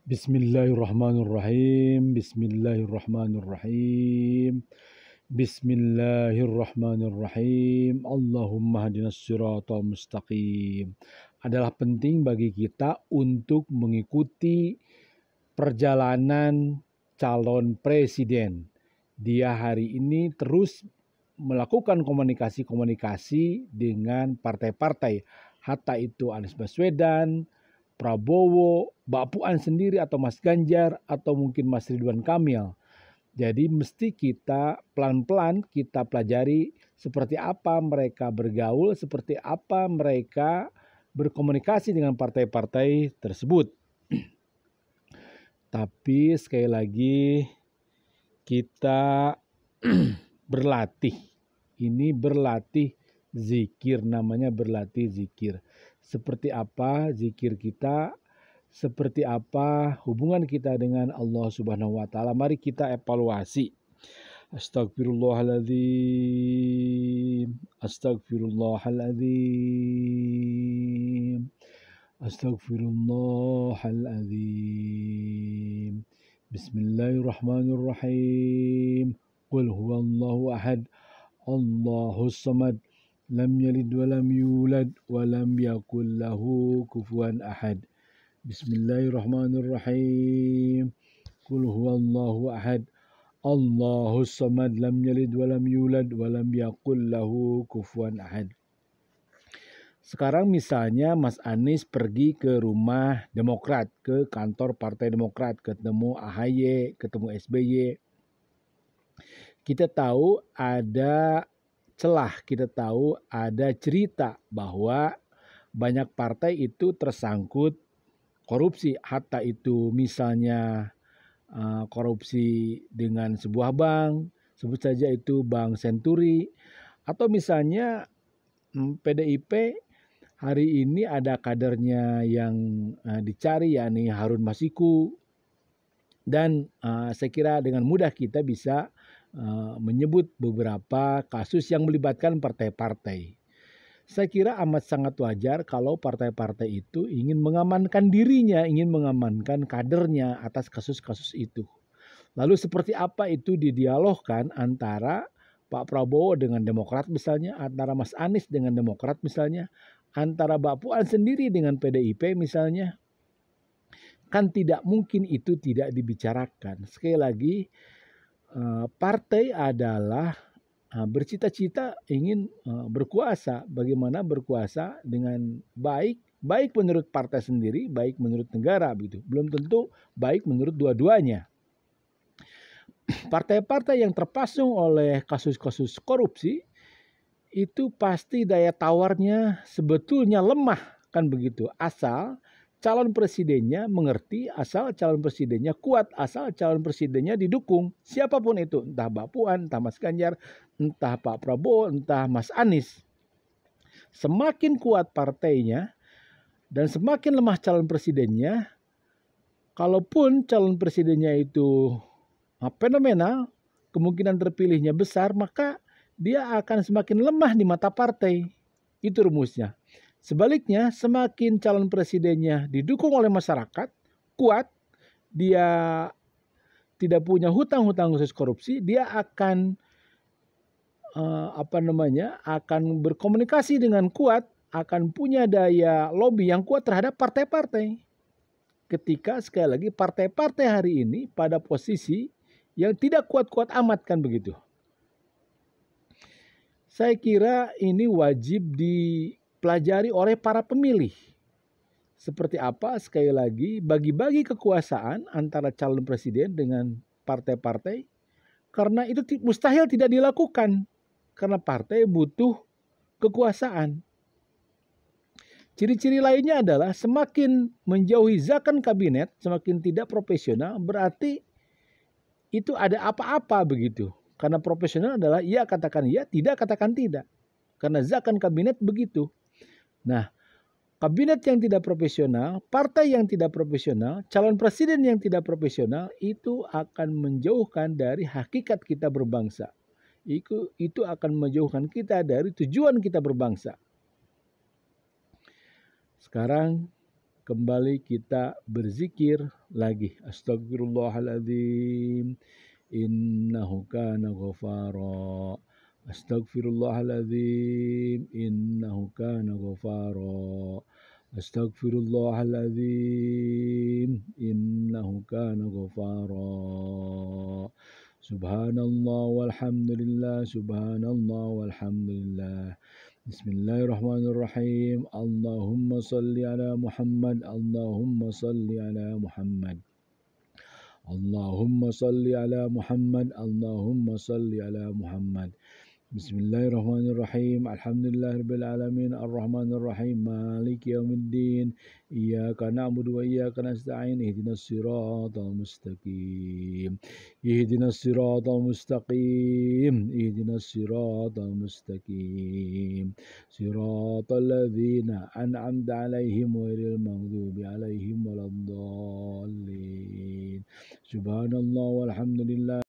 Bismillahirrahmanirrahim. Bismillahirrahmanirrahim. Bismillahirrahmanirrahim. Allahumma hadinas siratal mustaqim. Adalah penting bagi kita untuk mengikuti perjalanan calon presiden. Dia hari ini terus melakukan komunikasi-komunikasi dengan partai-partai. Hatta itu Anies Baswedan, Prabowo, Mbak Puan sendiri atau Mas Ganjar atau mungkin Mas Ridwan Kamil. Jadi mesti kita pelan-pelan kita pelajari seperti apa mereka bergaul, seperti apa mereka berkomunikasi dengan partai-partai tersebut. Tapi sekali lagi kita berlatih. Ini berlatih zikir, namanya berlatih zikir. Seperti apa zikir kita, seperti apa hubungan kita dengan Allah Subhanahu wa taala. Mari kita evaluasi. Astagfirullahaladzim, astagfirullahaladzim, astagfirullahaladzim. Bismillahirrahmanirrahim. Qul huwallahu ahad, Allahus samad, lam yalid walam yulad walam yakul lahu kufuwan ahad. Bismillahirrahmanirrahim. Qul huwallahu ahad, Allahus samad, lam yalid walam yulad walam yakul lahu kufuwan ahad. Sekarang misalnya Mas Anies pergi ke rumah Demokrat, ke kantor Partai Demokrat, ketemu AHY, ketemu SBY. Kita tahu ada celah, kita tahu ada cerita bahwa banyak partai itu tersangkut korupsi. Hatta itu misalnya korupsi dengan sebuah bank, sebut saja itu Bank Senturi, atau misalnya PDIP hari ini ada kadernya yang dicari, yakni Harun Masiku. Dan saya kira dengan mudah kita bisa menyebut beberapa kasus yang melibatkan partai-partai. Saya kira amat sangat wajar kalau partai-partai itu ingin mengamankan dirinya, ingin mengamankan kadernya atas kasus-kasus itu. Lalu seperti apa itu didialogkan antara Pak Prabowo dengan Demokrat misalnya, antara Mas Anies dengan Demokrat misalnya, antara Mbak Puan sendiri dengan PDIP misalnya. Kan tidak mungkin itu tidak dibicarakan. Sekali lagi, partai adalah bercita-cita ingin berkuasa. Bagaimana berkuasa dengan baik menurut partai sendiri, baik menurut negara, begitu. Belum tentu baik menurut dua-duanya. Partai-partai yang terpasung oleh kasus-kasus korupsi itu pasti daya tawarnya sebetulnya lemah, kan begitu. Asal calon presidennya mengerti, asal calon presidennya kuat, asal calon presidennya didukung. Siapapun itu, entah Mbak Puan, entah Mas Ganjar, entah Pak Prabowo, entah Mas Anies. Semakin kuat partainya dan semakin lemah calon presidennya, kalaupun calon presidennya itu fenomenal, kemungkinan terpilihnya besar, maka dia akan semakin lemah di mata partai. Itu rumusnya. Sebaliknya, semakin calon presidennya didukung oleh masyarakat, kuat, dia tidak punya hutang-hutang khusus korupsi, dia akan akan berkomunikasi dengan kuat, akan punya daya lobby yang kuat terhadap partai-partai. Ketika sekali lagi partai-partai hari ini pada posisi yang tidak kuat-kuat amat, kan begitu. Saya kira ini wajib dipelajari oleh para pemilih. Seperti apa sekali lagi bagi-bagi kekuasaan antara calon presiden dengan partai-partai, karena itu mustahil tidak dilakukan karena partai butuh kekuasaan. Ciri-ciri lainnya adalah semakin menjauhi zakon kabinet, semakin tidak profesional, berarti itu ada apa-apa begitu. Karena profesional adalah ya katakan ya, tidak katakan tidak. Karena zakon kabinet begitu. Nah, kabinet yang tidak profesional, partai yang tidak profesional, calon presiden yang tidak profesional itu akan menjauhkan dari hakikat kita berbangsa. Itu akan menjauhkan kita dari tujuan kita berbangsa. Sekarang kembali kita berzikir lagi. Astagfirullahaladzim, innahu kana ghafara. Astagfirullahaladzim, innahu kana ghafara. Astagfirullahaladzim, innahu kana ghafara. Subhanallah walhamdulillah, subhanallah walhamdulillah. Bismillahirrahmanirrahim. Allahumma salli ala Muhammad, Allahumma salli ala Muhammad. Allahumma salli ala Muhammad, Allahumma salli ala Muhammad. Bismillahirrahmanirrahim. Alhamdulillahirabbil alamin, arrahmanirrahim, maliki yaumiddin. Iyyaka na'budu wa iyyaka nasta'in. Ihdinas siratal mustaqim. Ihdinas siratal mustaqim. Ihdinas siratal mustaqim. Siratal ladzina an'amta 'alaihim ghairil maghdubi 'alaihim waladdallin. Subhanallah walhamdulillah.